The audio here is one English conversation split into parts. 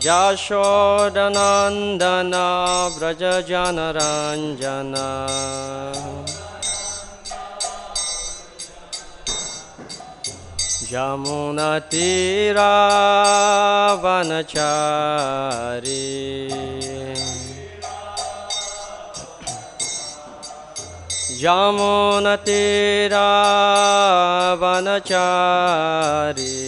Jashodanandana Vrajajanaranjana Yamunatiravanachari Yamunatiravanachari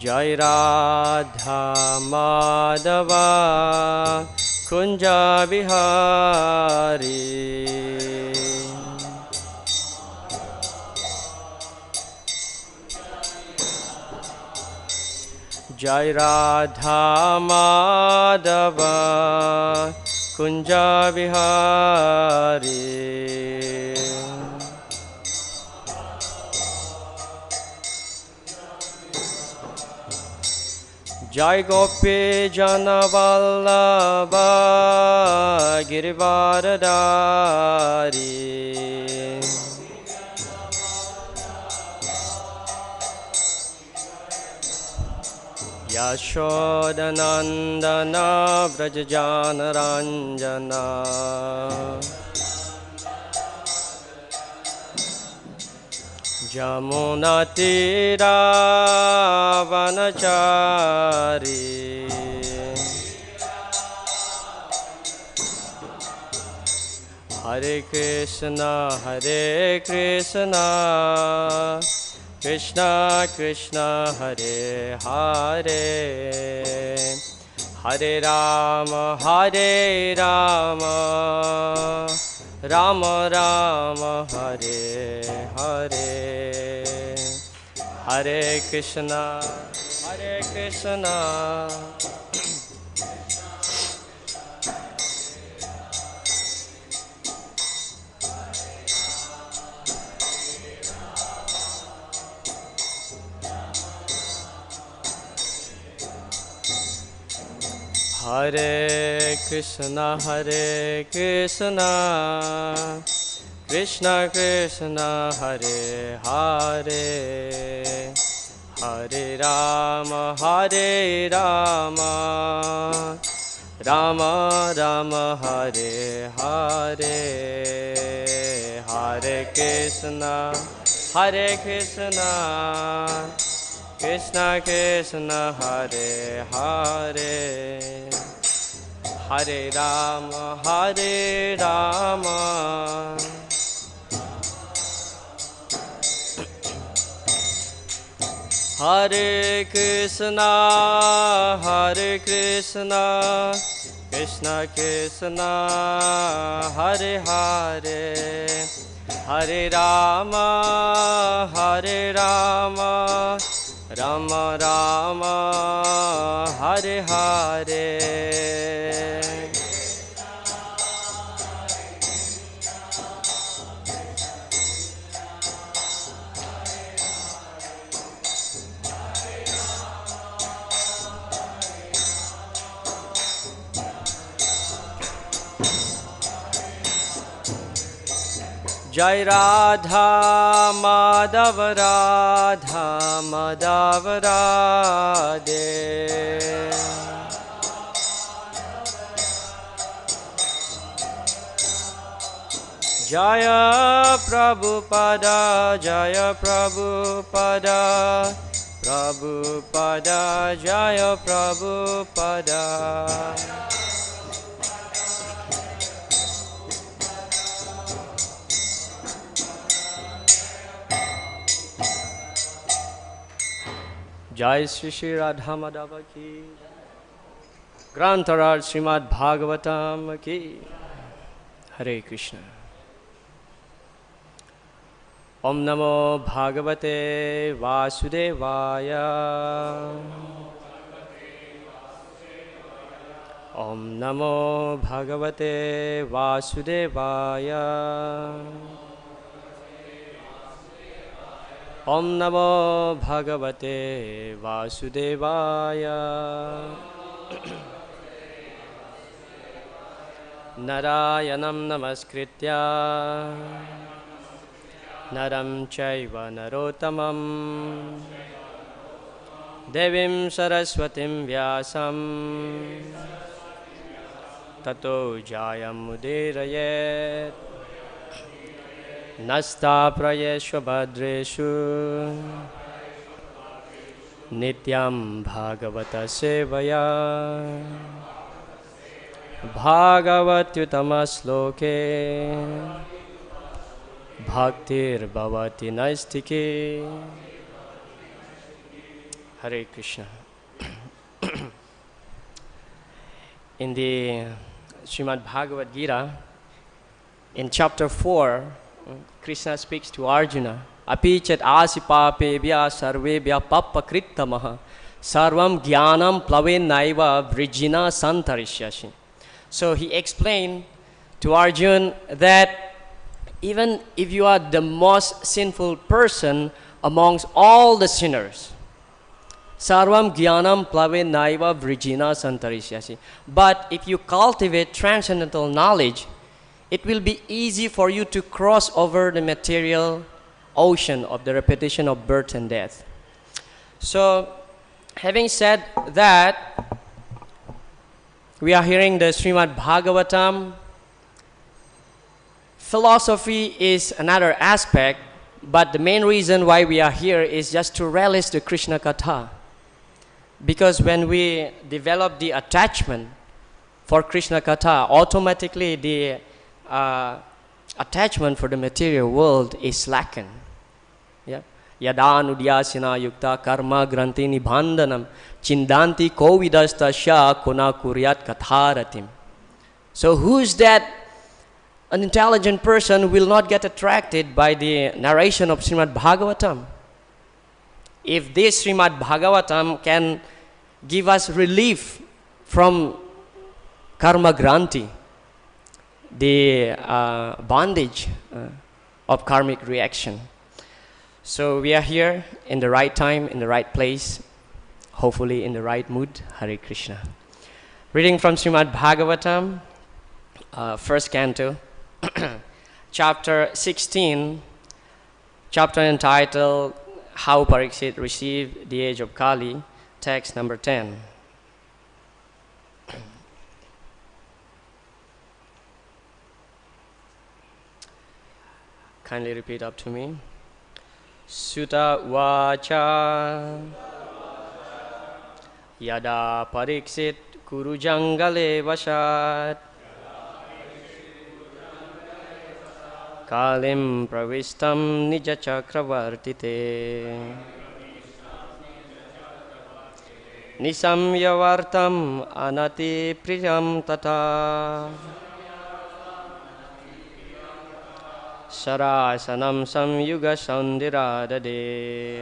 Jai Radha Madhava Kunja Vihari Jai Radha Madhava Kunja Vihari Jai Gopi Jana Vallabha Girivaradari Yashodanandana Vrajajanaranjana Yamunatiravanachari Hare Krishna Krishna Krishna Hare Hare Hare Rama Rama Rama Hare Hare Hare Krishna Hare Krishna Krishna Krishna Hare Hare Hare Rama Rama Rama Hare Hare Hare Krishna Krishna Krishna Hare Hare Hare Rama Hare Krishna Krishna Krishna Hare Hare Hare Rama Rama Rama Hare Hare Jai Radha Madhava Radhe Jaya Prabhupada Jaya Prabhupada Jai Shri Radha Madhava ki Grantaraj Srimad Bhagavatam ki Hare Krishna Om Namo Bhagavate Vasudevaya Om Namo Bhagavate Vasudevaya Om Namo Bhagavate Vasudevaya Narayanam Namaskritya naram chaiva narottamam devim saraswatim vyasam tato jayam udirayet nasta prayeshva bhadreshu nityam bhagavata sevaya bhagavatyutama sloke bhaktir bhavati naistike. Hare Krishna. In the Srimad Bhagavad Gita, in chapter 4, Krishna speaks to Arjuna. Apichat asipapebhya sarvebhya pappakrittamaha sarvam jnanam plavenaiva vrijina santarishyasi. So he explained to Arjuna that even if you are the most sinful person amongst all the sinners, sarvam jnanam plavenaiva vrijina santarishyasi. But if you cultivate transcendental knowledge, it will be easy for you to cross over the material ocean of the repetition of birth and death. So, having said that, we are hearing the Srimad Bhagavatam. Philosophy is another aspect, but the main reason why we are here is just to relish the Krishna Katha. Because when we develop the attachment for Krishna Katha, automatically the attachment for the material world is slackened. Yeah? Yadā nudyasena yukta karma granti nibandhanam chindanti kovidastasya kona kuryat katharatim. So who's that? An intelligent person will not get attracted by the narration of Srimad Bhagavatam. If this Srimad Bhagavatam can give us relief from karma granti, the bondage of karmic reaction. So we are here in the right time, in the right place, hopefully in the right mood. Hare Krishna. Reading from Srimad Bhagavatam, first canto, chapter 16, chapter entitled How Parīkṣit Received the Age of Kali, text number 10. Kindly repeat up to me. Sūta uvāca yadā Parīkṣit kuru-jāṅgale vasat kalim praviṣṭaṁ nija-cakravartite niśamya vārtām anati-priyām tataḥ śarāsanam saṁyuga-śauṇḍir ādade.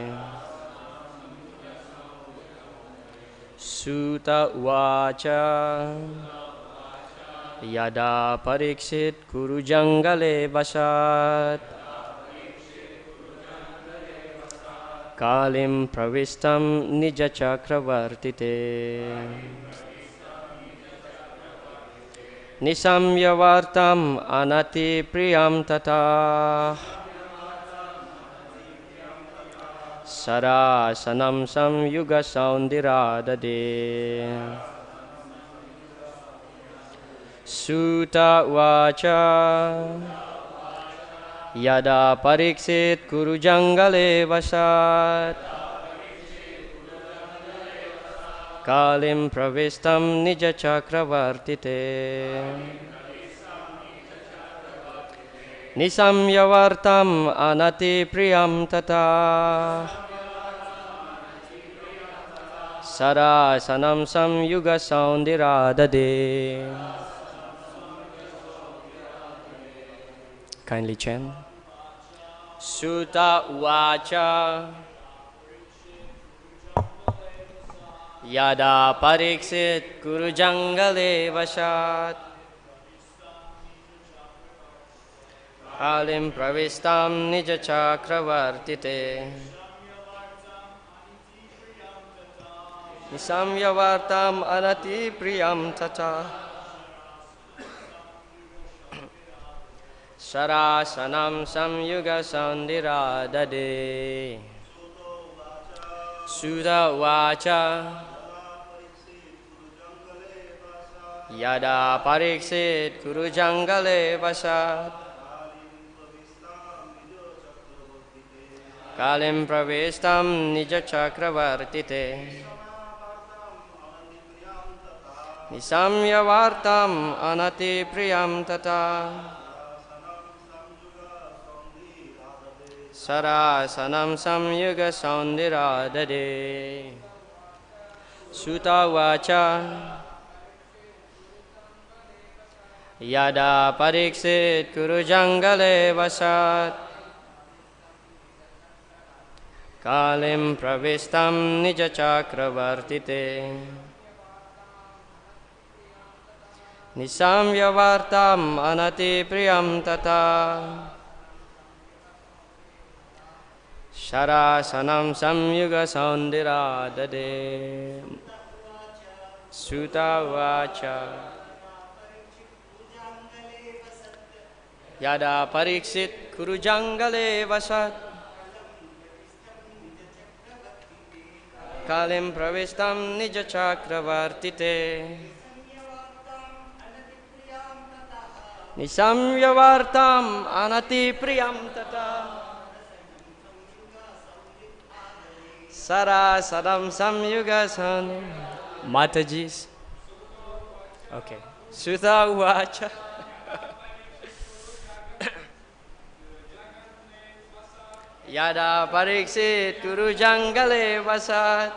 Sūta uvāca yadā Parīkṣit kuru-jāṅgale vasat kalim praviṣṭaṁ nija-cakravartite niśamya vārtām anati-priyām tataḥ śarāsanam saṁyuga-śauṇḍir ādade. Sūta uvāca yadā Parīkṣit kuru-jāṅgale vasat kalim praviṣṭaṁ nija-cakravartite niśamya vārtām anati-priyām tataḥ śarāsanam saṁyuga-śauṇḍir ādade. Kindly chant. Sūta uvāca yadā Parīkṣit kuru-jāṅgale vasat kalim praviṣṭaṁ nija-cakravartite niśamya vārtām anati-priyām tataḥ śarāsanam saṁyuga-śauṇḍir ādade. Sūta uvāca yadā Parīkṣit kuru-jāṅgale vasat kalim praviṣṭaṁ nija-cakravartite niśamya vārtām anati-priyām tataḥ śarāsanam saṁyuga-śauṇḍir ādade. Sūta uvāca yadā Parīkṣit kuru-jāṅgale vasat kalim praviṣṭaṁ nija-cakravartite niśamya vārtām anati-priyām tataḥ śarāsanam saṁyuga-śauṇḍir ādade. Sūta uvāca yadā Parīkṣit kuru-jāṅgale vasat kalim praviṣṭaṁ nija-cakravartite niśamya vārtām anati-priyām tataḥ śarāsanam saṁyuga-śauṇḍir. Mataji's. Okay. Sūta uvāca yadā Parīkṣit kuru-jāṅgale vasat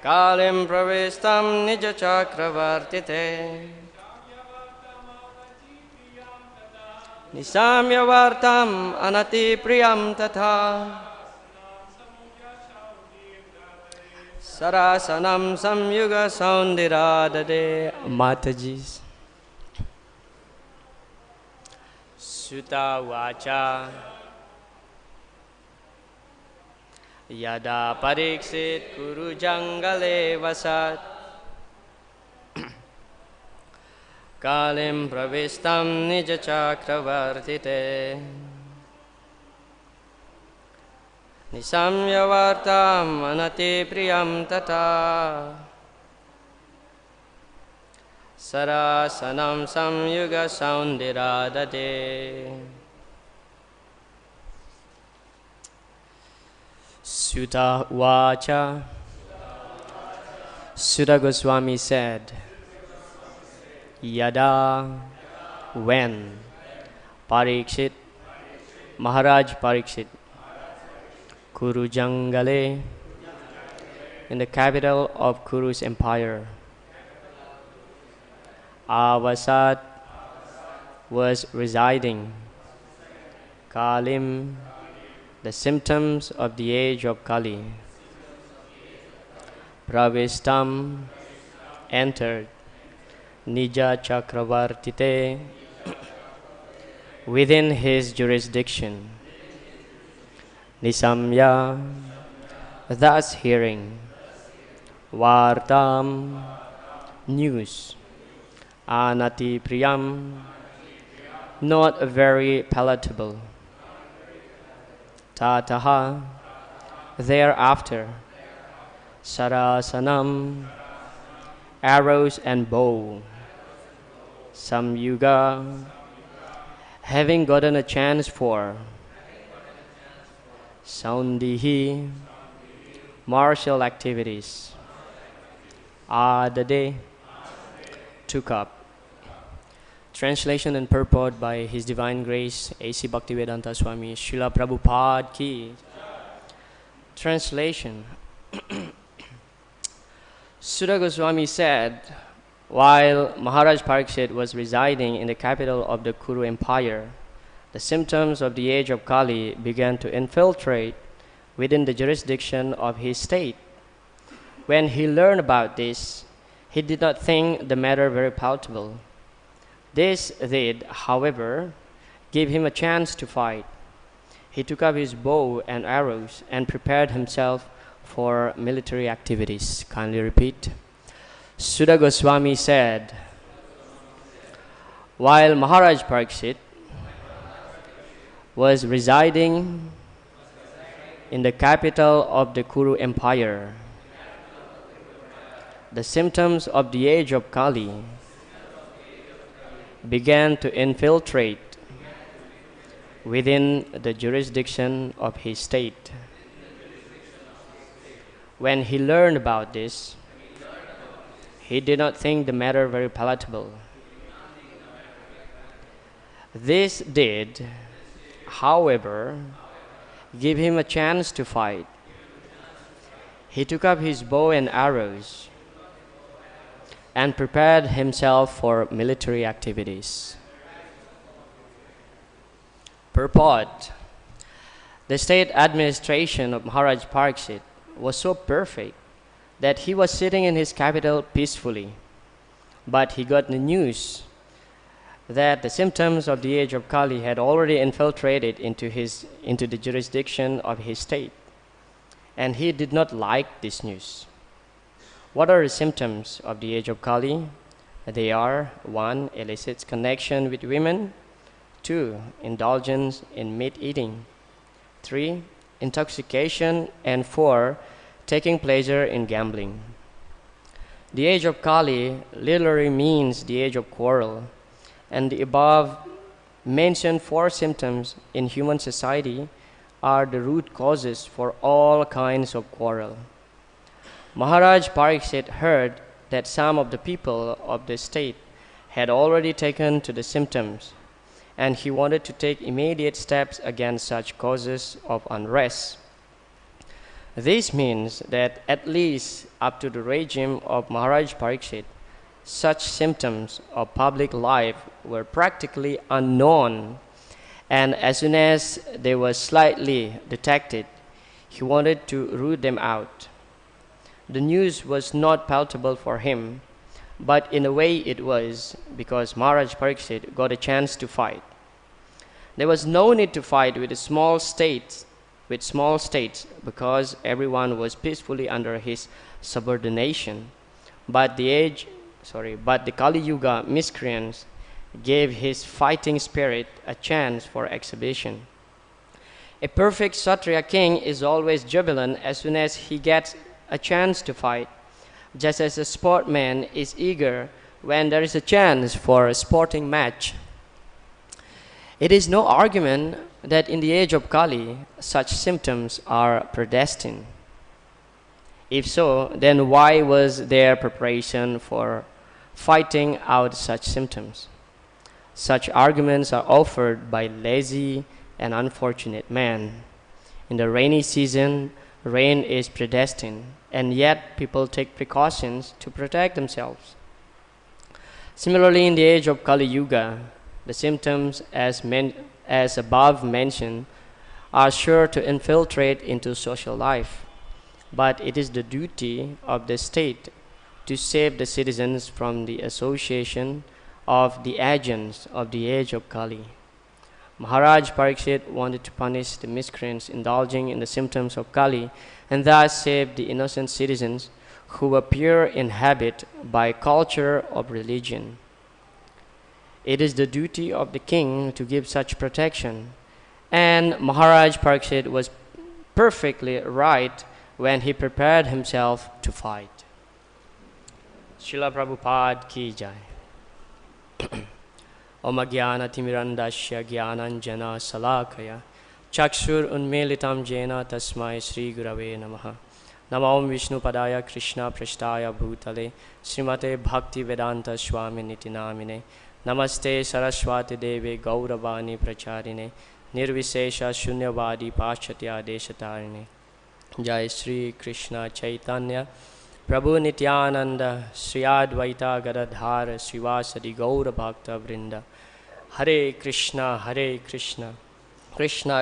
kalim praviṣṭaṁ nija-cakravartite niśamya vārtām anati-priyām tataḥ śarāsanam saṁyuga-śauṇḍir ādade. Mataji's. Sūta uvāca yadā Parīkṣit kuru-jāṅgale vasat kalim praviṣṭaṁ nija-cakravartite niśamya vārtām anati-priyām tataḥ śarāsanam saṁyuga-śauṇḍir ādade. Sūta uvāca. Sūta Gosvāmī said, yadā, when Parīkṣit, Mahārāja Parīkṣit, kuru-jāṅgale, in the capital of Kuru's empire, avasat, was residing, kalim, the symptoms of the age of Kali, praviṣṭaṁ, entered, nija-cakravartite, within his jurisdiction, niśamya, thus hearing, vārtām, news, anati-priyām, not very palatable, tataḥ, thereafter, śarāsanam, arrows and bow, saṁyuga, having gotten a chance for, śauṇḍiḥ, martial activities, ādade, took up. Translation and purport by His Divine Grace A.C. Bhaktivedanta Swami Srila Prabhupada ki. Translation. Sūta Gosvāmī said, while Mahārāja Parīkṣit was residing in the capital of the Kuru Empire, the symptoms of the age of Kali began to infiltrate within the jurisdiction of his state. When he learned about this, he did not think the matter very palatable. This did, however, give him a chance to fight. He took up his bow and arrows and prepared himself for military activities. Kindly repeat. Sūta Gosvāmī said, While Mahārāja Parīkṣit was residing in the capital of the Kuru Empire, the symptoms of the age of Kali began to infiltrate within the jurisdiction of his state. When he learned about this, he did not think the matter very palatable. This did, however, give him a chance to fight. He took up his bow and arrows and prepared himself for military activities. Purport: the state administration of Mahārāja Parīkṣit was so perfect that he was sitting in his capital peacefully, but he got the news that the symptoms of the age of Kali had already infiltrated into the jurisdiction of his state, and he did not like this news. What are the symptoms of the age of Kali? They are: 1. Illicit connection with women; 2. Indulgence in meat eating; 3. Intoxication; and 4. Taking pleasure in gambling. The age of Kali literally means the age of quarrel, and the above mentioned 4 symptoms in human society are the root causes for all kinds of quarrel. Mahārāja Parīkṣit heard that some of the people of the state had already taken to the symptoms, and he wanted to take immediate steps against such causes of unrest. This means that at least up to the regime of Mahārāja Parīkṣit, such symptoms of public life were practically unknown, and as soon as they were slightly detected, he wanted to root them out. The news was not palatable for him, but in a way it was, because Mahārāja Parīkṣit got a chance to fight. There was no need to fight with small states, because everyone was peacefully under his subordination. But the Kali Yuga miscreants gave his fighting spirit a chance for exhibition. A perfect Kshatriya king is always jubilant as soon as he gets a chance to fight, just as a sportsman is eager when there is a chance for a sporting match. It is no argument that in the age of Kali, such symptoms are predestined. If so, then why was there preparation for fighting out such symptoms? Such arguments are offered by lazy and unfortunate men. In the rainy season, rain is predestined, and yet people take precautions to protect themselves. Similarly, in the age of Kali Yuga, the symptoms as above mentioned are sure to infiltrate into social life, but it is the duty of the state to save the citizens from the association of the agents of the age of Kali. Mahārāja Parīkṣit wanted to punish the miscreants indulging in the symptoms of Kali and thus save the innocent citizens who were pure in habit by culture of religion. It is the duty of the king to give such protection, and Mahārāja Parīkṣit was perfectly right when he prepared himself to fight. Srila Prabhupada ki jai. Om Ajnana-timirandasya Jnananjana Salakaya Chakshur Unmilitam Jena Tasmai Shri Gurave Namaha. Namo Om Vishnu Padaya Krishna Prashtaya Bhutale Srimate Bhakti Vedanta Swami Niti Namine Namaste Saraswati Deve Gauravani Pracharine Nirvisesha Shunyavadi Paschatya Deshatarine. Jai Shri Krishna Chaitanya Prabhu Nityananda Sri Advaita Gadadhara Srivasadi Gaura Bhakta Vrinda. Hare Krishna Krishna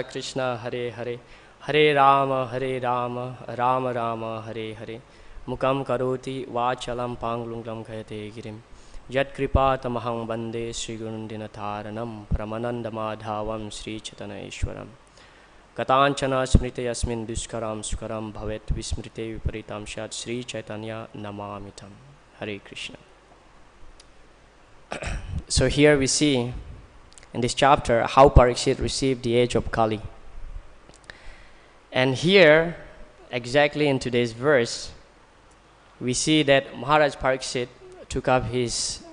Krishna Hare Hare Hare Rama Rama Rama Hare Hare Mukam Karoti Vachalam Panglunglam Khayate Girim Yat Kripa Tamaham Bande Sri Gurundinatharanam Pramananda Madhavam Sri Chaitanya Ishwaram Katanchana Smrite Yasmin Duskaram Sukaram Bhavet Vismrite Viparitam Shat Sri Chaitanya Namamitam. Hare Krishna. So here we see in this chapter how Parīkṣit received the age of Kali. And here, exactly in today's verse, we see that Mahārāja Parīkṣit took up his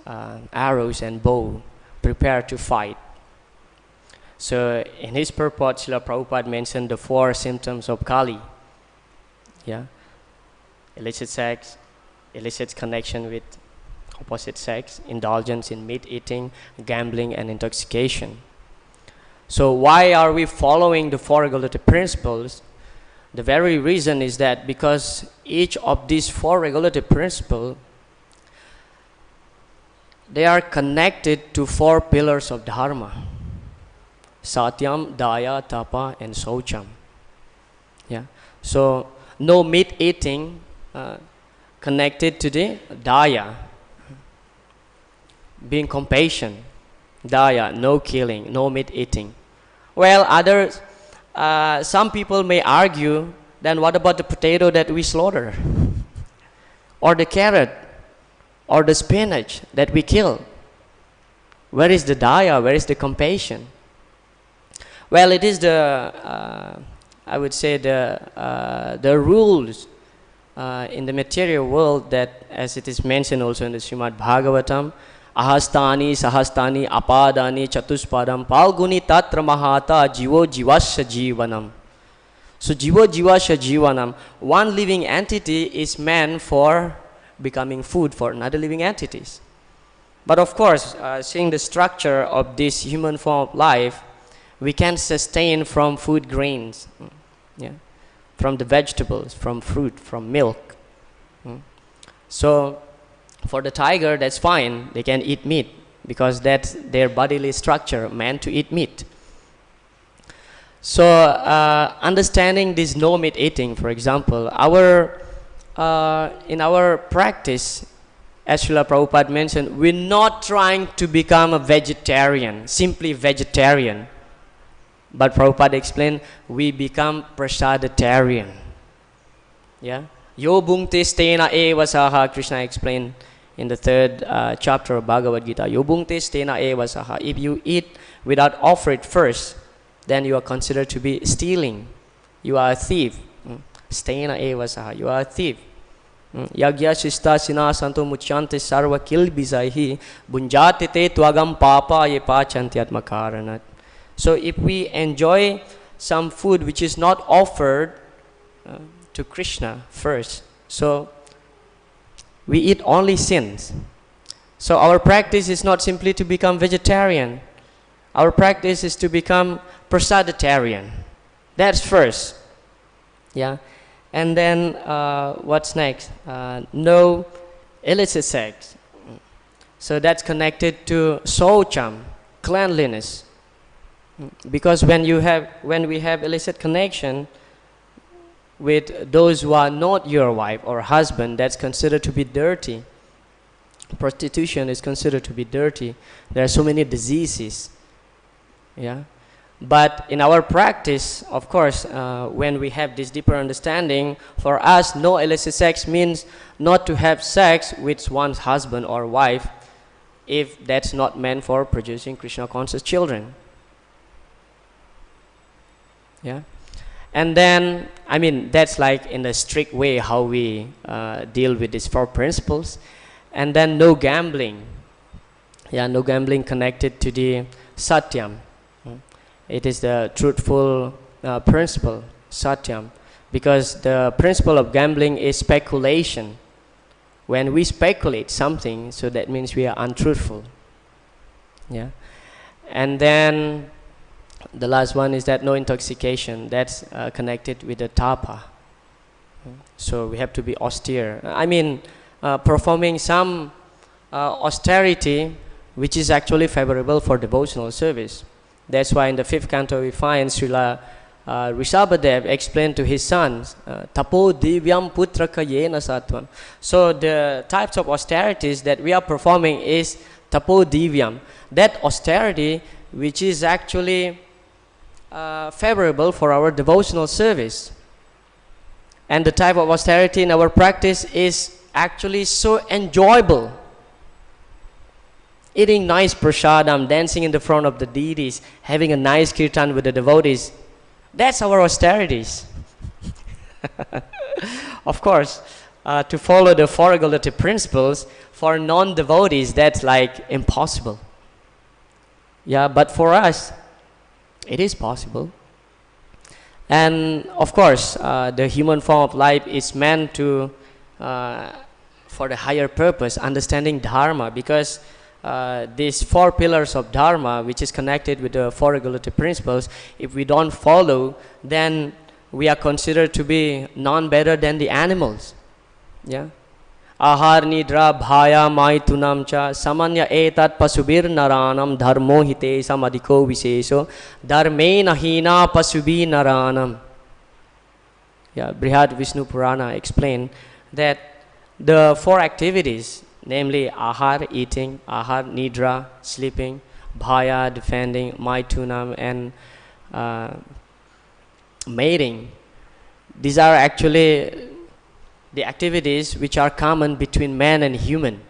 arrows and bow, prepared to fight. So in his purport, Srila Prabhupada mentioned the 4 symptoms of Kali. Yeah, illicit sex, illicit connection with opposite sex, indulgence in meat eating, gambling, and intoxication. So why are we following the 4 regulative principles? The very reason is that because each of these 4 regulative principles, they are connected to 4 pillars of Dharma: Satyam, Daya, Tapa, and Saucham. Yeah. So no meat eating connected to the Daya, being compassion. Daya, no killing, no meat eating. Well, others, some people may argue, then what about the potato that we slaughter? Or the carrot? Or the spinach that we kill? Where is the Daya? Where is the compassion? Well, it is the, I would say, the rules in the material world that, as it is mentioned also in the Srimad Bhagavatam, ahastani sahastani apadani chatuspadam palguni tatra mahata jivo jivasya jivanam. So jivo jivasya jivanam, one living entity is meant for becoming food for another living entities. But of course, seeing the structure of this human form of life, we can sustain from food grains, yeah, from the vegetables, from fruit, from milk. So for the tiger, that's fine, they can eat meat because that's their bodily structure, meant to eat meat. So understanding this no meat eating, for example, in our practice, as Srila Prabhupada mentioned, we're not trying to become a vegetarian, simply vegetarian. But Prabhupada explained, we become prasaditarian. Yeah? Yo bhungte stena eva saha, Krishna explained in the 3rd chapter of Bhagavad Gita. Yo bhungte stena eva saha. If you eat without offer it first, then you are considered to be stealing. You are a thief. Stena eva saha. You are a thief. Yagya shista sina santo muchyante sarva kilbizaihi bunjate te tvagam papa ye pachantyatma karanat. So if we enjoy some food which is not offered to Krishna first, so we eat only sins. So our practice is not simply to become vegetarian. Our practice is to become prasaditarian. That's first. Yeah. And then what's next? No illicit sex. So that's connected to saucham, cleanliness. Because when we have illicit connection with those who are not your wife or husband, that's considered to be dirty. Prostitution is considered to be dirty. There are so many diseases. Yeah. But in our practice, of course, when we have this deeper understanding, for us, no illicit sex means not to have sex with one's husband or wife if that's not meant for producing Krishna conscious children. Yeah. And then, I mean, that's like in a strict way how we deal with these 4 principles. And then no gambling. Yeah, no gambling connected to the satyam. It is the truthful principle, satyam. Because the principle of gambling is speculation. When we speculate something, so that means we are untruthful. Yeah. And then the last one is that no intoxication. That's connected with the tapa. So we have to be austere. I mean, performing some austerity which is actually favorable for devotional service. That's why in the 5th canto we find Srila Rishabhadev explained to his sons, Tapo divyam putraka yena sattvam. So the types of austerities that we are performing is tapo divyam. That austerity which is actually favorable for our devotional service. And the type of austerity in our practice is actually so enjoyable. eating nice prasadam, dancing in the front of the deities, having a nice kirtan with the devotees. That's our austerities. Of course, to follow the four regulative principles, for non-devotees, that's like impossible. Yeah, but for us, it is possible. And of course, the human form of life is meant to, for the higher purpose, understanding dharma, because these four pillars of dharma, which is connected with the four regulative principles, if we don't follow, then we are considered to be none better than the animals. Yeah. Ahar nidra bhaya maitunam cha samanya etat pasubir naranam dharmo hite samadiko visesho dharmena hina pasubi naranam. Yeah, Brihad Vishnu Purana explained that the four activities, namely ahar, eating, ahar, nidra, sleeping, bhaya, defending, maitunam, and mating, these are actually the activities which are common between man and human.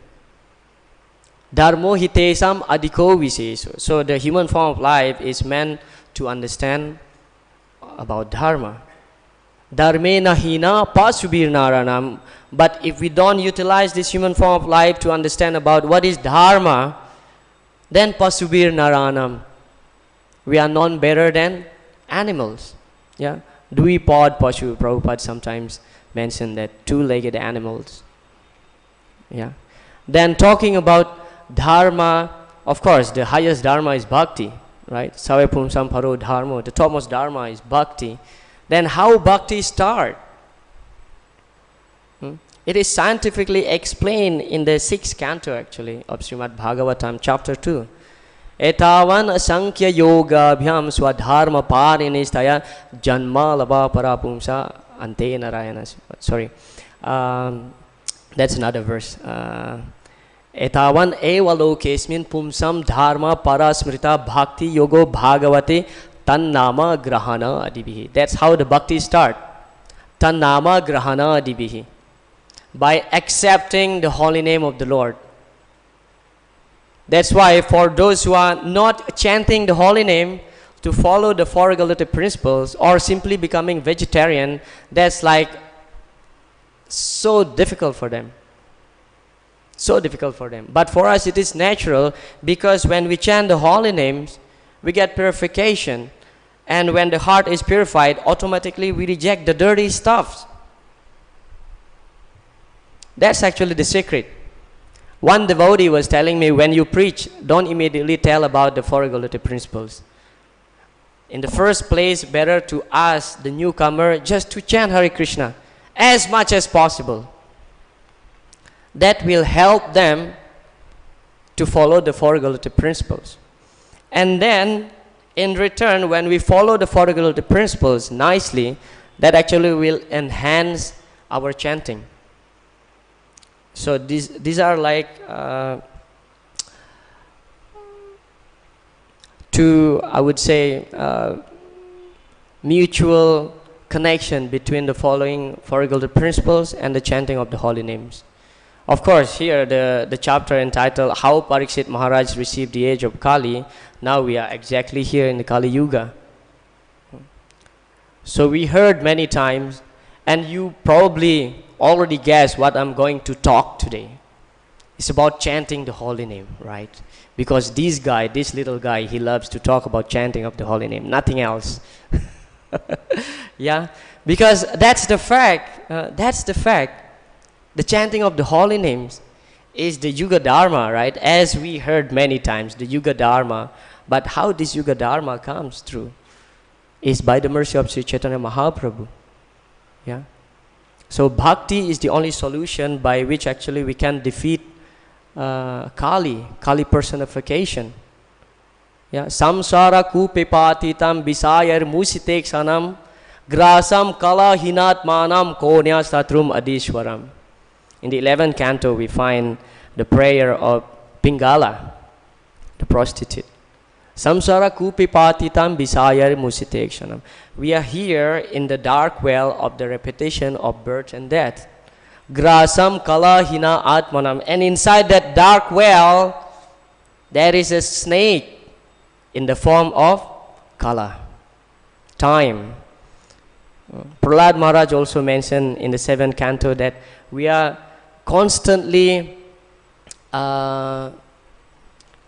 Dharmo hitesam adhiko viseso. So the human form of life is meant to understand about dharma. Dharmena hina pasubir naranam. But if we don't utilize this human form of life to understand about what is dharma, then pasubir naranam. We are none better than animals. Yeah. Dvipad pashu, Prabhupada sometimes mention that two-legged animals. Yeah. Then talking about dharma, of course, the highest dharma is bhakti, right? Savepum samparo dharma, the topmost dharma is bhakti. Then how bhakti start? It is scientifically explained in the 6th canto actually of Srimad Bhagavatam, chapter 2. Etavan asankhya yoga bhyam swadharma parinistaya janma lava parapumsa ante narayana. Sorry, that's another verse. Etavan eva lokesmin pumsam dharma parasmrita bhakti yogo bhagavate tannama grahana adibihi. That's how the bhakti start. Tannama grahana adibihi. By accepting the holy name of the Lord. That's why for those who are not chanting the holy name, to follow the four regulative principles or simply becoming vegetarian, that's like so difficult for them. So difficult for them. But for us it is natural, because when we chant the holy names, we get purification. And when the heart is purified, automatically we reject the dirty stuff. That's actually the secret. One devotee was telling me, when you preach, don't immediately tell about the four regulative principles. In the first place, better to ask the newcomer just to chant Hare Krishna as much as possible. That will help them to follow the four regulative principles. And then, in return, when we follow the four regulative principles nicely, that actually will enhance our chanting. So these are like two, I would say, mutual connection between the following four regulative principles and the chanting of the holy names. Of course, here the chapter entitled How Parīkṣit Mahārāja Received the Age of Kali. Now we are exactly here in the Kali Yuga. So we heard many times, and you probably already guessed what I'm going to talk today. It's about chanting the holy name, right? Because this little guy, he loves to talk about chanting of the holy name, nothing else. Yeah, because that's the fact. The chanting of the holy names is the Yuga Dharma, right? As we heard many times, the Yuga Dharma. But how this Yuga Dharma comes through is by the mercy of Sri Chaitanya Mahaprabhu. Yeah. So bhakti is the only solution by which actually we can defeat Kali personification. Yeah. Samsara kupepatitam bisayar musiteksanam grasam kala hinatmanam konya statrum adishwaram. In the 11th canto we find the prayer of Pingala, the prostitute. Samsara kupepatitam bisayar musiteksanam. We are here in the dark well of the repetition of birth and death. Grasam kala hina atmanam. And inside that dark well, There is a snake in the form of kala, time. Prahlad Maharaj also mentioned in the 7th canto that we are constantly, how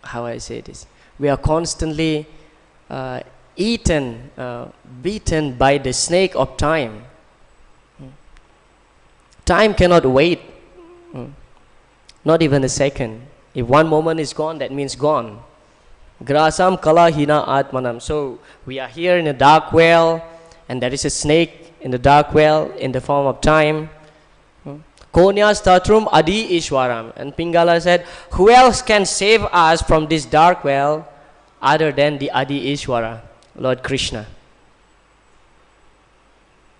I say this? We are constantly beaten by the snake of time. Time cannot wait, not even a second. If one moment is gone, that means gone. Grasam kala hina atmanam. So we are here in a dark well, and there is a snake in the dark well in the form of time. Konya statrum adi ishwaram. And Pingala said, who else can save us from this dark well other than the Adi Ishwara, Lord Krishna?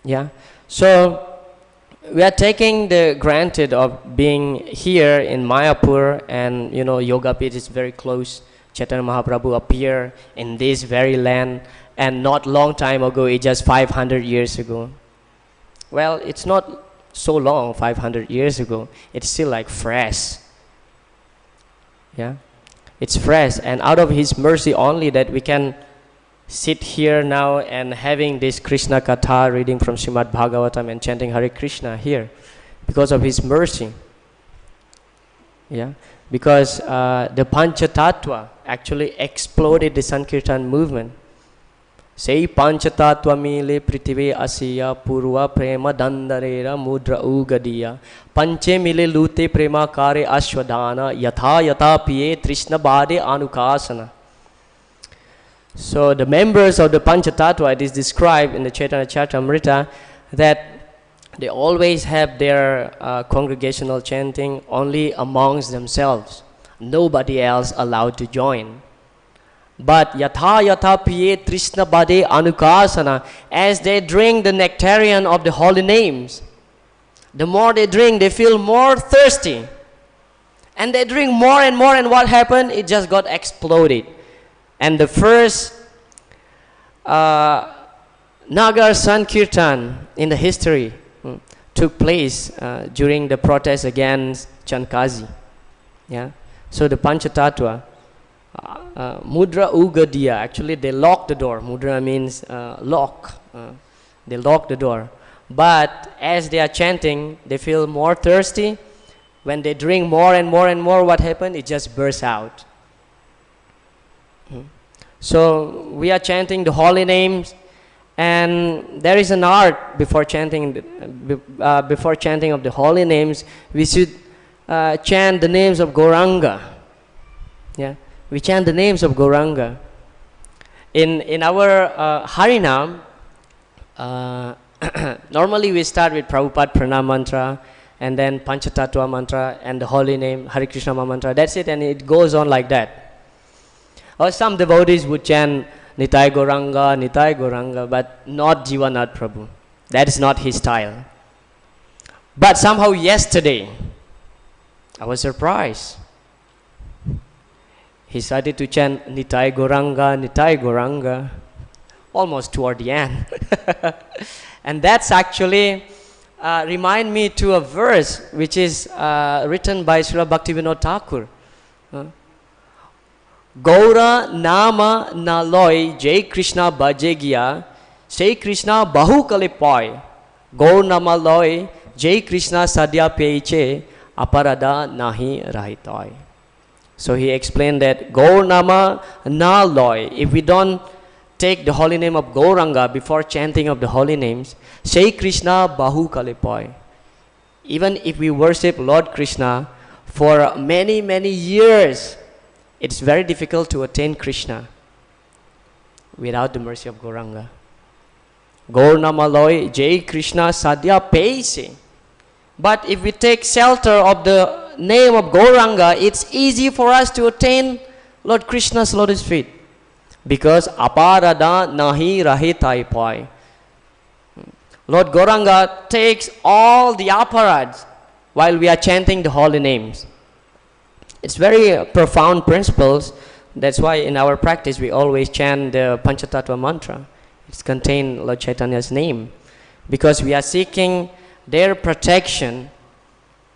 Yeah. So we are taking the granted of being here in Mayapur, and Yoga Pit is very close. Chaitanya Mahaprabhu appeared in this very land, and not long time ago, it's just 500 years ago. Well, it's not so long, 500 years ago. It's still like fresh. Yeah, it's fresh, and out of His mercy only that we can sit here now and having this Krishna Katha reading from Srimad Bhagavatam and chanting Hare Krishna here, because of His mercy. Yeah, because the Panchatattva actually exploded the Sankirtan movement. Sei Panchatattva mile prithve asiya purva prema dandarera mudra ugadiya panche mile lute prema kare ashwadana yatha yatha piye trishna bade anukasana. So the members of the Panchatattva, it is described in the Chaitanya Charitamrita that they always have their congregational chanting only amongst themselves. Nobody else allowed to join. But yatha yatha piye trishna bade anukasana, as they drink the nectarian of the holy names, the more they drink, they feel more thirsty. And they drink more, and what happened? It just got exploded. And the first Nagar Sankirtan in the history took place during the protest against Chankazi. Yeah. So the Panchatattva, Mudra Ugadiya, actually they locked the door. Mudra means lock. They locked the door. But as they are chanting, they feel more thirsty. When they drink more and more, what happened? It just bursts out. So we are chanting the holy names, and there is an art before chanting of the holy names. We should chant the names of Gauranga. Yeah, we chant the names of Gauranga. In our Harinam, normally we start with Prabhupada Pranam mantra, and then Panchatattva mantra, and the holy name Hare Krishna mantra. That's it, and it goes on like that. Or some devotees would chant Nitai Gauranga, but not Jivanath Prabhu. That is not his style. But somehow yesterday, I was surprised. He started to chant Nitai Gauranga, almost toward the end. And that's actually remind me to a verse which is written by Srila Bhaktivinoda Thakur. Gaura nama naloi Jai Krishna bhajegiya Sei Krishna bahu kalipoi Gaur nama loi Jai Krishna sadya peiche aparada nahi rahitoi. So he explained that Gaur nama naloi, if we don't take the holy name of Gauranga before chanting of the holy names, Sei Krishna bahu kalipoi, even if we worship Lord Krishna for many years, it's very difficult to attain Krishna without the mercy of Gauranga. Gaur nama loi Jai Krishna sadya peise. But if we take shelter of the name of Gauranga, it's easy for us to attain Lord Krishna's lotus feet, because aparada nahi rahitai pai. Lord Gauranga takes all the aparads while we are chanting the holy names. It's very profound principles. That's why in our practice we always chant the Panchatattva mantra. It's contained Lord Chaitanya's name, because we are seeking their protection,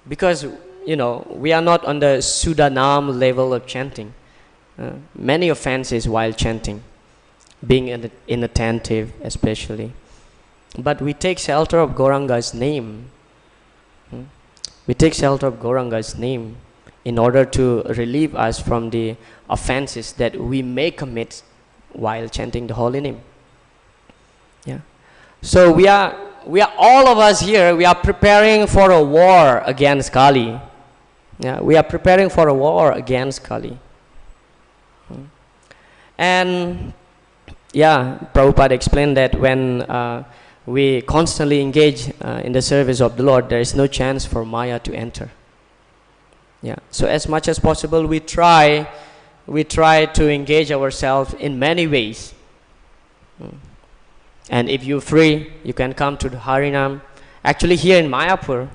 because we are not on the Sudanam level of chanting. many offenses while chanting, being inattentive especially. But we take shelter of Gauranga's name. We take shelter of Gauranga's name in order to relieve us from the offenses that we may commit while chanting the holy name. Yeah. So we are all of us here, we are preparing for a war against Kali. Yeah, we are preparing for a war against Kali. And yeah, Prabhupada explained that when we constantly engage in the service of the Lord, there is no chance for Maya to enter. Yeah. So as much as possible, we try to engage ourselves in many ways. And if you're free, you can come to the Harinam. Actually, here in Mayapur,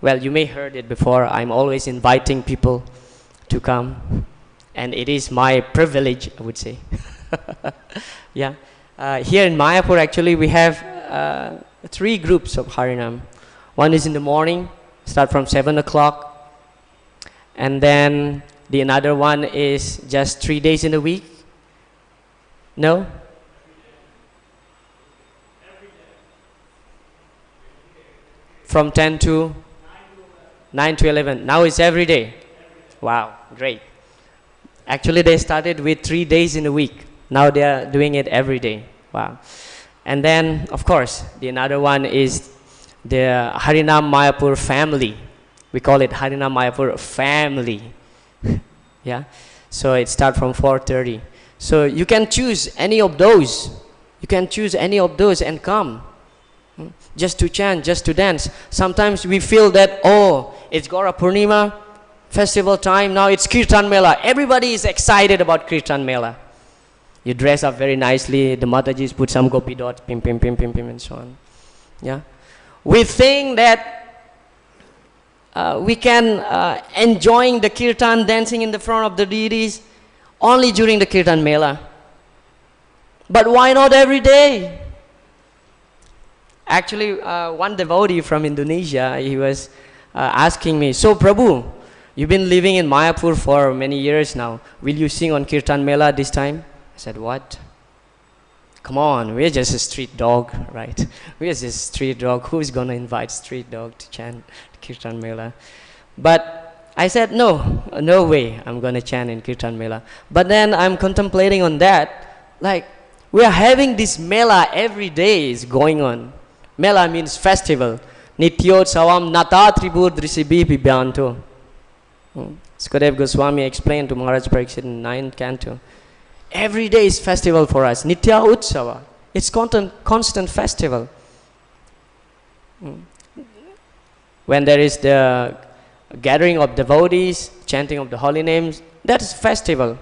well, you may heard it before, I'm always inviting people to come. And it is my privilege, I would say. Yeah. Here in Mayapur, actually, we have 3 groups of Harinam. One is in the morning, start from 7 o'clock. And then the another one is just 3 days in a week. No? From 10 to 9 to 11. Now it's every day. Wow, great. Actually, they started with 3 days in a week. Now they are doing it every day. Wow. And then, of course, the another one is the Harinam Mayapur family. We call it Harinam Mayapur family. Yeah. So it starts from 4:30. So you can choose any of those. You can choose any of those and come. Just to chant, just to dance. Sometimes we feel that, oh, it's Gaura Purnima, festival time, now it's Kirtan Mela. Everybody is excited about Kirtan Mela. You dress up very nicely, the Matajis put some gopi dots, pim, pim, pim, pim, pim, and so on. Yeah. We think that we can enjoying the Kirtan, dancing in the front of the deities, only during the Kirtan Mela. But why not every day? Actually, one devotee from Indonesia, he was asking me, so Prabhu, you've been living in Mayapur for many years now. Will you sing on Kirtan Mela this time? I said, what? Come on, we're just a street dog, right? We're just a street dog. Who's going to invite street dog to chant Kirtan Mela? But I said, no way I'm going to chant in Kirtan Mela. But then I'm contemplating on that, like, we are having this Mela every day is going on. Mela means festival. Nityotsavam nata tribur drisibi bibyanto. Sūta Gosvāmī explained to Mahārāja Parīkṣit in 9th canto. Every day is festival for us. Nitya Utsava. It's constant festival. When there is the gathering of devotees, chanting of the holy names, that is festival.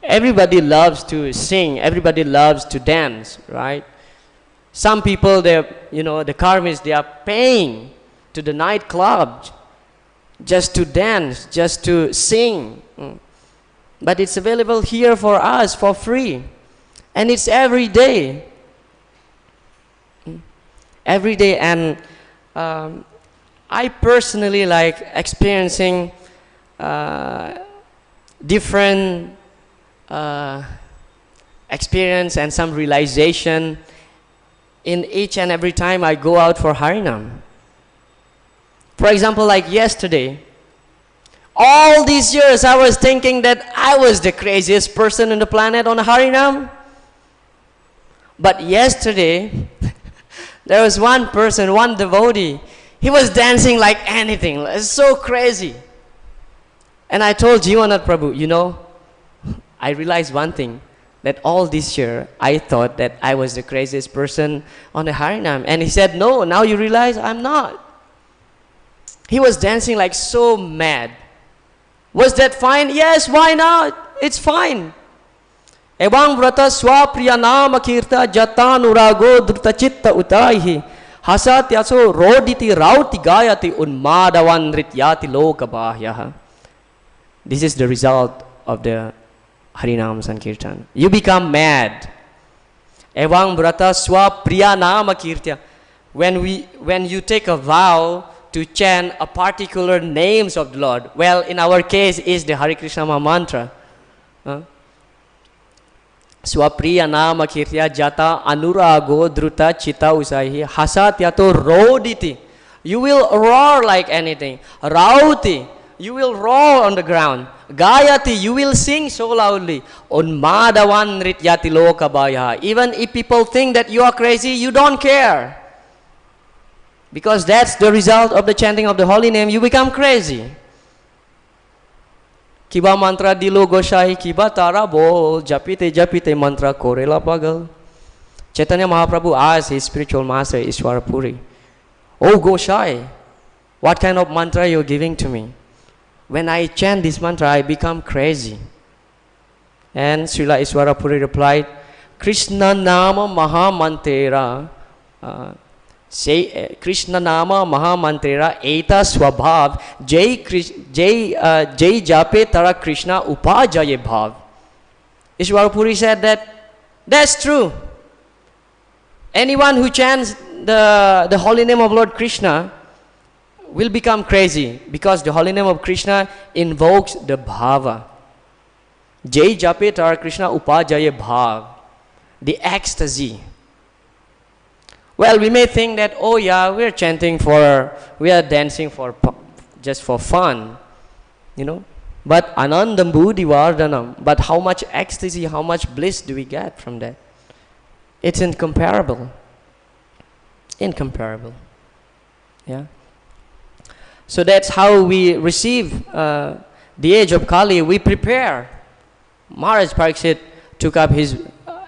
Everybody loves to sing. Everybody loves to dance, right? Some people, the karmis, they are paying to the nightclub just to dance, just to sing. But it's available here for us for free. And it's every day. Every day. And I personally like experiencing different experience and some realization in each and every time I go out for Harinam. For example, like yesterday, all these years I was thinking that I was the craziest person on the planet on Harinam. But yesterday, there was one person, one devotee, he was dancing like anything. It's so crazy. And I told Jivanath Prabhu, I realized one thing, that all this year I thought that I was the craziest person on the Harinam. And he said, no, now you realize I'm not. He was dancing like so mad. Was that fine? Yes, why not? It's fine. Evang vrata swapriya nama kirta jatanurago drita chitta utaihi hasatyaso roditi rauti gayati unmadavan rityati lokabahyaha. This is the result of the Harinam Sankirtan. You become mad. Evang vrata swapriya nama kirtya. When you take a vow to chant a particular names of the Lord, well, in our case is the Hare Krishna mantra. swapriya nama kirtya jata anurago druta chita usahi hasatyato roditi. You will roar like anything. Rauti, you will roar on the ground. Gayati, you will sing so loudly. Unmadavan nrityati lokabaya. Even if people think that you are crazy, you don't care. Because that's the result of the chanting of the holy name. You become crazy. Kiba mantra dilo gosai, kiba tara bol, japite japite mantra korela pagal. Chaitanya Mahaprabhu asked his spiritual master Ishwara Puri, "Oh Gosai, what kind of mantra you're giving to me? When I chant this mantra, I become crazy." And Srila Ishwara Puri replied, "Krishna Nama Mahamantera, Krishna Nama Mahamantera Eta Swabhav Jai Jape Tara Krishna Upajaye Bhav." Ishwara Puri said that that's true. Anyone who chants the holy name of Lord Krishna will become crazy, because the holy name of Krishna invokes the bhava. Jai Jape Tara Krishna Upajaye Bhav, the ecstasy. Well, we may think that, oh yeah, we are chanting we are dancing just for fun, you know. But anandam buddhi vardhanam. But how much ecstasy, how much bliss do we get from that? It's incomparable. Incomparable. Yeah. So that's how we receive the age of Kali. We prepare. Mahārāja Parīkṣit took up his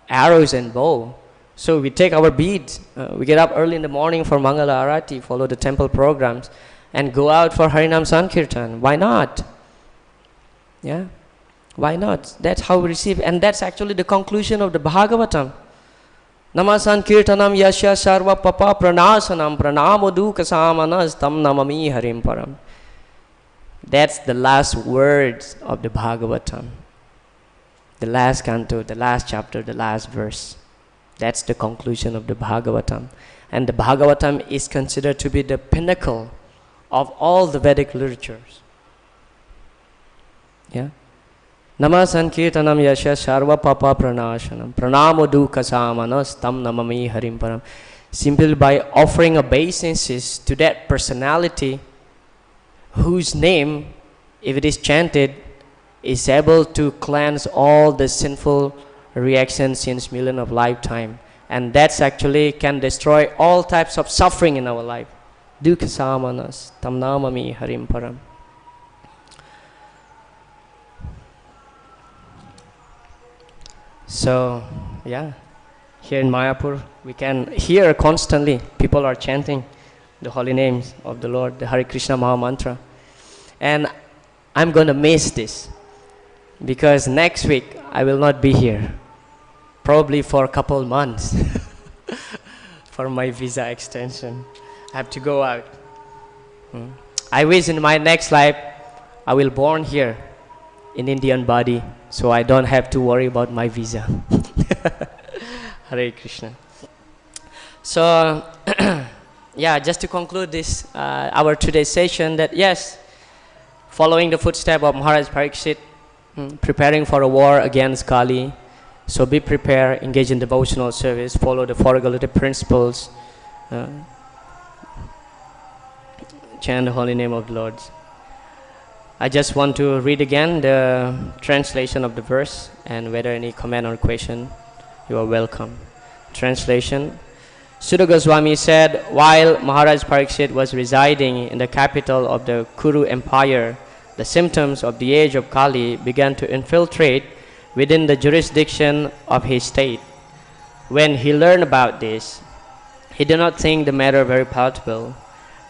arrows and bow. So we take our beads. We get up early in the morning for Mangala Arati, follow the temple programs, and go out for Harinam Sankirtan. Why not? Yeah. Why not? That's how we receive. And that's actually the conclusion of the Bhagavatam. Nama Sankirtanam yasya sarva papa pranasanam pranamodu kasamanas tam namami harim param. That's the last words of the Bhagavatam. The last canto, the last chapter, the last verse. That's the conclusion of the Bhagavatam. And the Bhagavatam is considered to be the pinnacle of all the Vedic literatures. Yeah. Nama Sankirtanam yasya sarva papa pranasanam pranamodu kasamanas tam namami harim param. Simply by offering obeisances to that personality whose name, if it is chanted, is able to cleanse all the sinful reactions since million of lifetime. And that's actually can destroy all types of suffering in our life. Dukkha samanas tam namami harim param. So, yeah, here in Mayapur, we can hear constantly people are chanting the holy names of the Lord, the Hare Krishna Maha Mantra. And I'm going to miss this, because next week I will not be here, probably for a couple months for my visa extension. I have to go out. I wish in my next life I will born here in Indian body, so I don't have to worry about my visa. Hare Krishna. So, yeah, just to conclude this, our today's session, that yes, following the footsteps of Mahārāja Parīkṣit, preparing for a war against Kali. So be prepared, engage in devotional service, follow the four regulative principles, chant the holy name of the Lord. I just want to read again the translation of the verse, and whether any comment or question, you are welcome. Translation. Sūta Gosvāmī said, while Mahārāja Parīkṣit was residing in the capital of the Kuru Empire, the symptoms of the age of Kali began to infiltrate within the jurisdiction of his state. When he learned about this, he did not think the matter very palatable.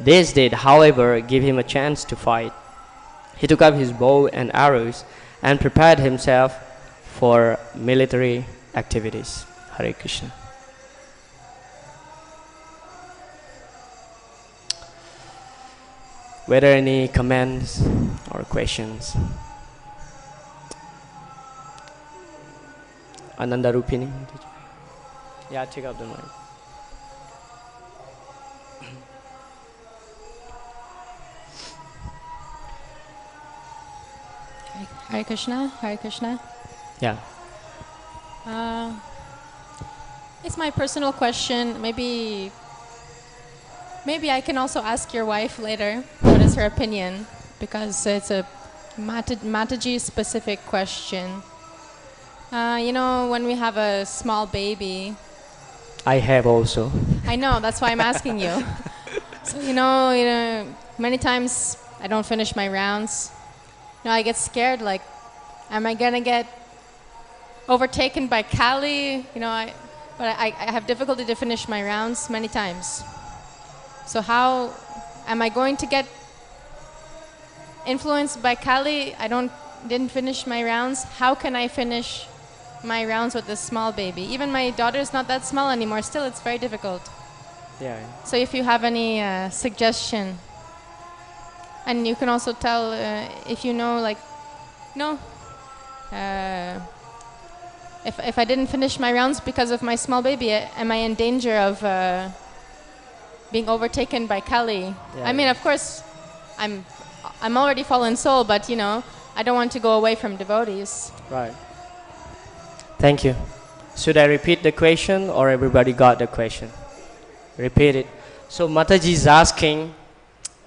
This did, however, give him a chance to fight. He took up his bow and arrows and prepared himself for military activities. Hare Krishna. Were there any comments or questions? Ananda Rupini? Yeah, take up the mic. Hare Krishna, Hare Krishna. Yeah. It's my personal question. Maybe I can also ask your wife later what is her opinion, because it's a Mataji specific question. You know, when we have a small baby, I have also. I know, that's why I'm asking you. So you know, many times I don't finish my rounds. You know, I get scared, like, am I gonna get overtaken by Kali? You know, but I have difficulty to finish my rounds many times. So how am I going to get influenced by Kali? Didn't finish my rounds. How can I finish my rounds with this small baby? Even my daughter's not that small anymore. Still, it's very difficult. Yeah. So if you have any suggestion, and you can also tell if you know, like, no. If I didn't finish my rounds because of my small baby, am I in danger of being overtaken by Kali? Yeah. I mean, of course, I'm already fallen soul, but you know, I don't want to go away from devotees. Right. Thank you. Should I repeat the question, or everybody got the question? Repeat it. So Mataji is asking,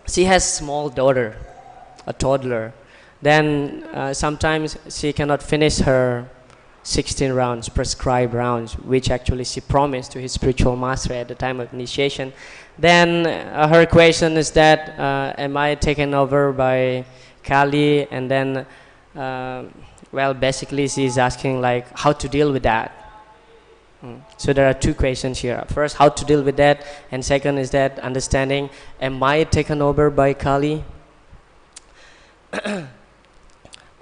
she has small daughter, a toddler. Then sometimes she cannot finish her 16 rounds, prescribed rounds, which actually she promised to his spiritual master at the time of initiation. Then her question is that, am I taken over by Kali? And then, well, basically she is asking like how to deal with that. So there are two questions here. First, how to deal with that, and second is that understanding, am I taken over by Kali?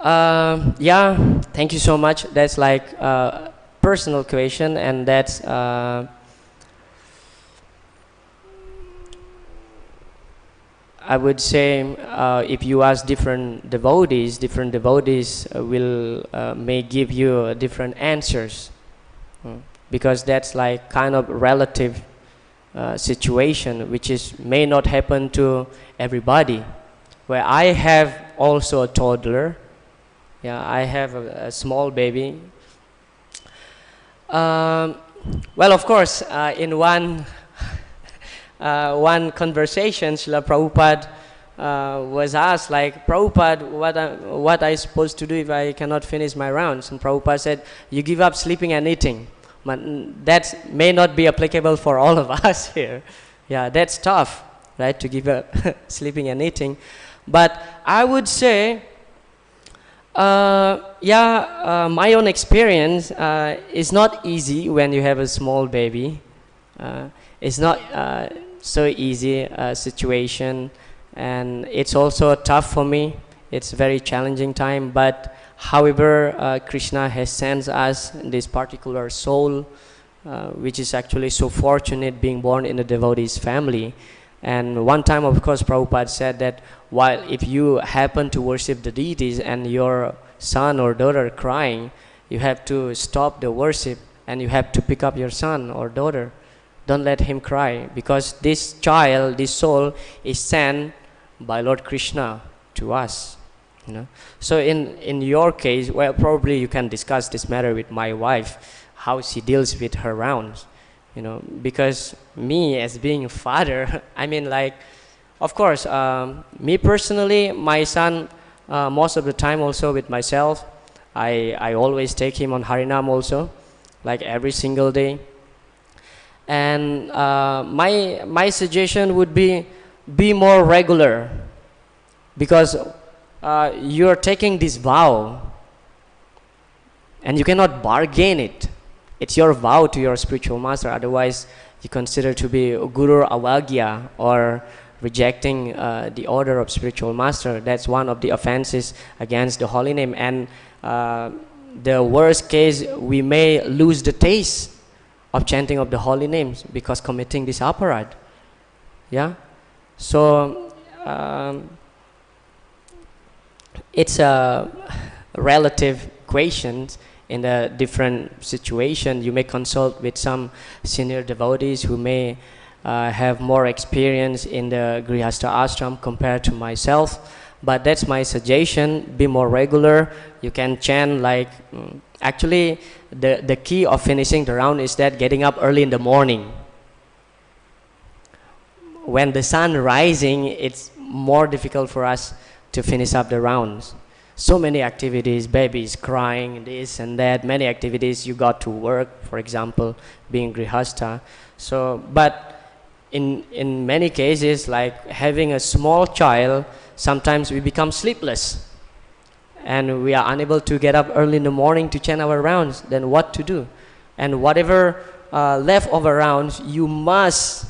Yeah, thank you so much. That's like a personal question, and that's I would say if you ask different devotees will may give you different answers, because that's like kind of relative situation, which may not happen to everybody. Where I have also a toddler. Yeah, I have a small baby. Well, of course, in one conversation, Srila Prabhupada was asked, like, Prabhupada, what I supposed to do if I cannot finish my rounds? And Prabhupada said, you give up sleeping and eating. But that may not be applicable for all of us here. Yeah, that's tough, right, to give up sleeping and eating. But I would say, my own experience is not easy when you have a small baby. It's not so easy situation, and it's also tough for me. It's a very challenging time, but however, Krishna has sent us this particular soul, which is actually so fortunate being born in a devotee's family. And one time, of course, Prabhupada said that while if you happen to worship the deities and your son or daughter crying, you have to stop the worship and you have to pick up your son or daughter. Don't let him cry, because this child, this soul, is sent by Lord Krishna to us. You know? So in your case, well, probably you can discuss this matter with my wife, how she deals with her rounds. You know, because me as being a father, I mean, like, of course, me personally, my son, most of the time also with myself, I always take him on Harinam also, like every single day. And my suggestion would be more regular, because you're taking this vow and you cannot bargain it. It's your vow to your spiritual master, otherwise you consider to be guru avagya, or rejecting the order of spiritual master. That's one of the offenses against the holy name, and the worst case, we may lose the taste of chanting of the holy names because committing this aparad. Yeah, so it's a relative question. In a different situation, you may consult with some senior devotees who may have more experience in the Grihastha ashram compared to myself. But that's my suggestion, be more regular. You can chant like, actually the key of finishing the round is that getting up early in the morning. When the sun rising, it's more difficult for us to finish up the rounds. So many activities, babies crying, this and that, many activities, you got to work, for example, being grihasta. So, but in many cases, like having a small child, sometimes we become sleepless and we are unable to get up early in the morning to chant our rounds. Then what to do? And whatever leftover rounds, you must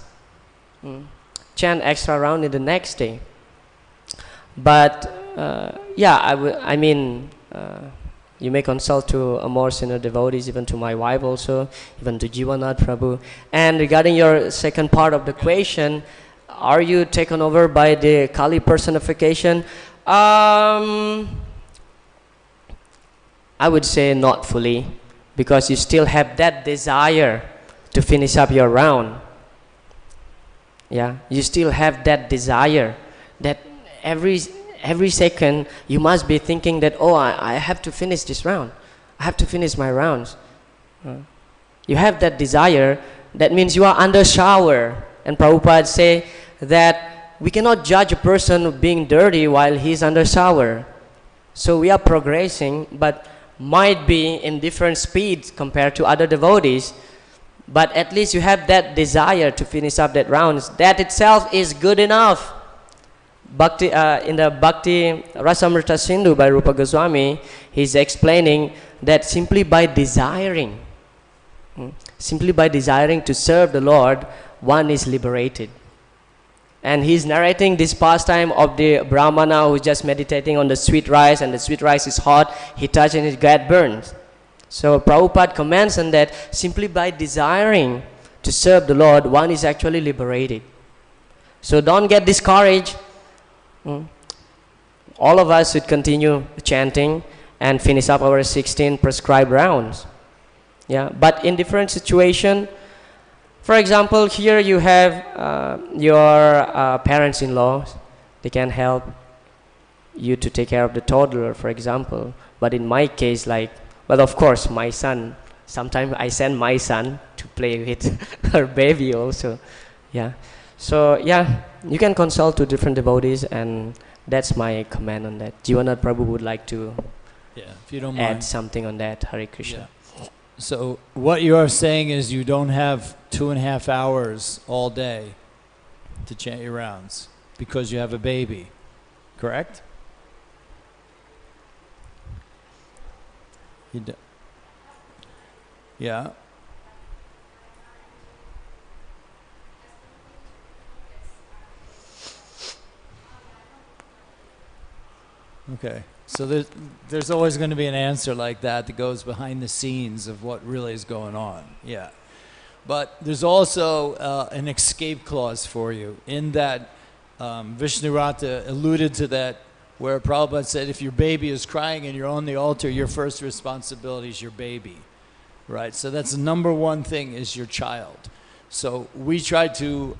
chant extra round in the next day. But I mean, you may consult to a more senior devotees, even to my wife also, even to Jivannath Prabhu. And regarding your second part of the question, are you taken over by the Kali personification? I would say not fully, because you still have that desire to finish up your round. Yeah, you still have that desire that every second you must be thinking that, oh, I have to finish this round. I have to finish my rounds. You have that desire. That means you are under shower. And Prabhupada say that we cannot judge a person being dirty while he's under shower. So we are progressing, but might be in different speeds compared to other devotees. But at least you have that desire to finish up that rounds. That itself is good enough. Bhakti, in the Bhakti Rasamrita Sindhu by Rupa Goswami, he's explaining that simply by desiring to serve the Lord, one is liberated. And he's narrating this pastime of the Brahmana who's just meditating on the sweet rice, and the sweet rice is hot, he touches and his gut burns. So Prabhupada comments on that simply by desiring to serve the Lord, one is actually liberated. So don't get discouraged. All of us should continue chanting and finish up our 16 prescribed rounds. Yeah, but in different situation, for example, here you have your parents-in-law. They can help you to take care of the toddler, for example. But in my case, like, well, of course, my son, sometimes I send my son to play with her baby also. Yeah. So, yeah, you can consult to different devotees, and that's my comment on that. Jivannath Prabhu would like to if you don't add mind. something on that. Hare Krishna. Yeah. So what you are saying is you don't have 2.5 hours all day to chant your rounds because you have a baby, correct? You do. Yeah. Okay, so there's always going to be an answer like that goes behind the scenes of what really is going on. Yeah, but there's also an escape clause for you in that Vishnurat alluded to that, where Prabhupada said if your baby is crying and you're on the altar, your first responsibility is your baby, right? So that's the number one thing, is your child. So we try to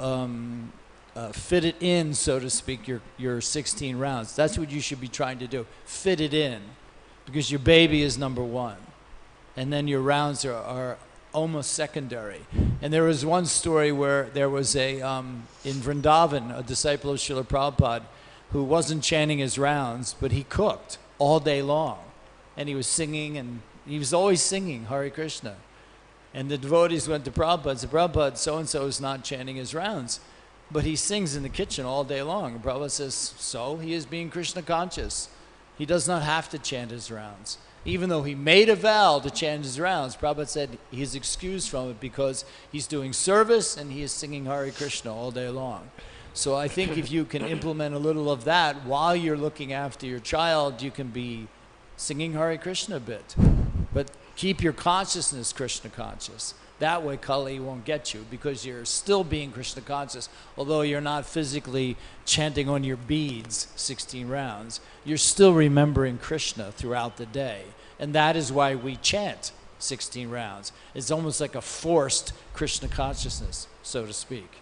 fit it in, so to speak, your 16 rounds. That's what you should be trying to do. Fit it in, because your baby is number one. And then your rounds are almost secondary. And there was one story where there was in Vrindavan, a disciple of Srila Prabhupada, who wasn't chanting his rounds, but he cooked all day long. And he was singing, and he was always singing Hare Krishna. And the devotees went to Prabhupada and said, Prabhupada, so-and-so is not chanting his rounds, but he sings in the kitchen all day long. And Prabhupada says, so he is being Krishna conscious. He does not have to chant his rounds. Even though he made a vow to chant his rounds, Prabhupada said he's excused from it because he's doing service and he is singing Hare Krishna all day long. So I think if you can implement a little of that while you're looking after your child, you can be singing Hare Krishna a bit. But keep your consciousness Krishna conscious. That way Kali won't get you, because you're still being Krishna conscious. Although you're not physically chanting on your beads 16 rounds, you're still remembering Krishna throughout the day. And that is why we chant 16 rounds. It's almost like a forced Krishna consciousness, so to speak.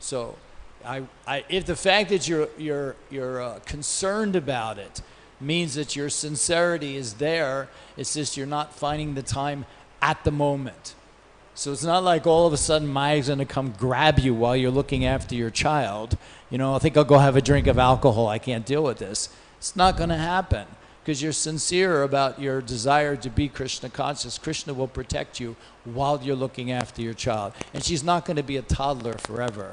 So if the fact that you're concerned about it means that your sincerity is there, it's just you're not finding the time at the moment. So it's not like all of a sudden Maya's going to come grab you while you're looking after your child. You know, I think I'll go have a drink of alcohol. I can't deal with this. It's not going to happen because you're sincere about your desire to be Krishna conscious. Krishna will protect you while you're looking after your child. And she's not going to be a toddler forever.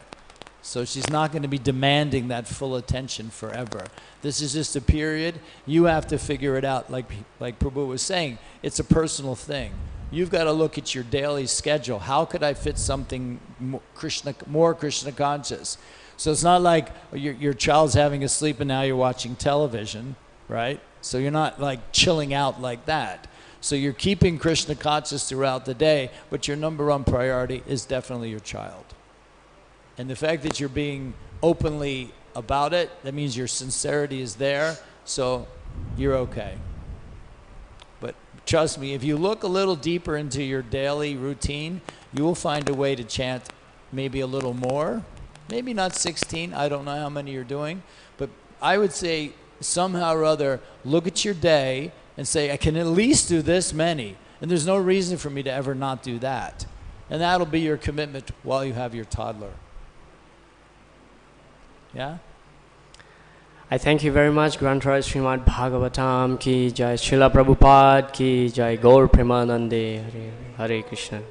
So she's not going to be demanding that full attention forever. This is just a period. You have to figure it out. Like Prabhu was saying, it's a personal thing. You've got to look at your daily schedule. How could I fit something more Krishna conscious? So it's not like your child's having a sleep and now you're watching television, right? So you're not like chilling out like that. So you're keeping Krishna conscious throughout the day, but your number one priority is definitely your child. And the fact that you're being openly about it, that means your sincerity is there, so you're okay. But trust me, if you look a little deeper into your daily routine, you will find a way to chant maybe a little more. Maybe not 16, I don't know how many you're doing, but I would say somehow or other, look at your day and say, I can at least do this many, and there's no reason for me to ever not do that. And that'll be your commitment while you have your toddler. Yeah? I thank you very much, Granthara Srimad Bhagavatam ki jai, Srila Prabhupada ki jai, Gaur Premanande, Hare Krishna.